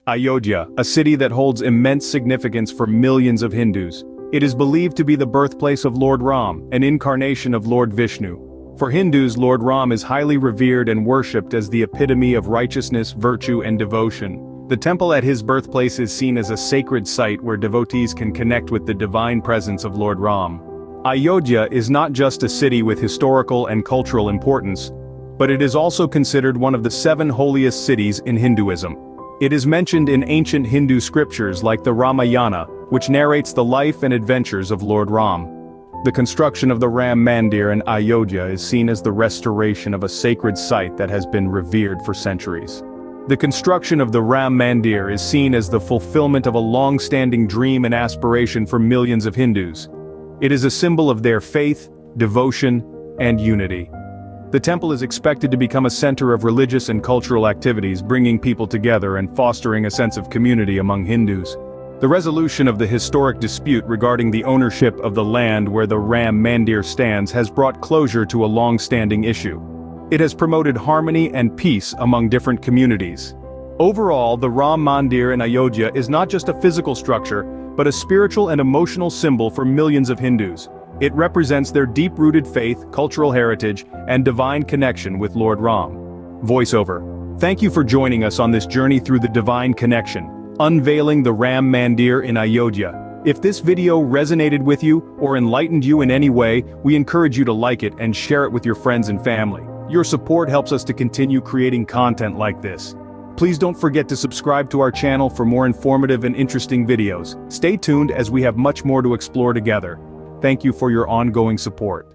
Ayodhya, a city that holds immense significance for millions of Hindus. It is believed to be the birthplace of Lord Ram, an incarnation of Lord Vishnu. For Hindus, Lord Ram is highly revered and worshipped as the epitome of righteousness, virtue, and devotion. The temple at his birthplace is seen as a sacred site where devotees can connect with the divine presence of Lord Ram. Ayodhya is not just a city with historical and cultural importance, but it is also considered one of the 7 holiest cities in Hinduism. It is mentioned in ancient Hindu scriptures like the Ramayana, which narrates the life and adventures of Lord Ram. The construction of the Ram Mandir in Ayodhya is seen as the restoration of a sacred site that has been revered for centuries. The construction of the Ram Mandir is seen as the fulfillment of a long-standing dream and aspiration for millions of Hindus. It is a symbol of their faith, devotion, and unity. The temple is expected to become a center of religious and cultural activities, bringing people together and fostering a sense of community among Hindus. The resolution of the historic dispute regarding the ownership of the land where the Ram Mandir stands has brought closure to a long-standing issue. It has promoted harmony and peace among different communities. Overall, the Ram Mandir in Ayodhya is not just a physical structure, but a spiritual and emotional symbol for millions of Hindus. It represents their deep-rooted faith, cultural heritage, and divine connection with Lord Ram. Voiceover. Thank you for joining us on this journey through the divine connection, unveiling the Ram Mandir in Ayodhya. If this video resonated with you or enlightened you in any way, we encourage you to like it and share it with your friends and family. Your support helps us to continue creating content like this. Please don't forget to subscribe to our channel for more informative and interesting videos. Stay tuned as we have much more to explore together. Thank you for your ongoing support.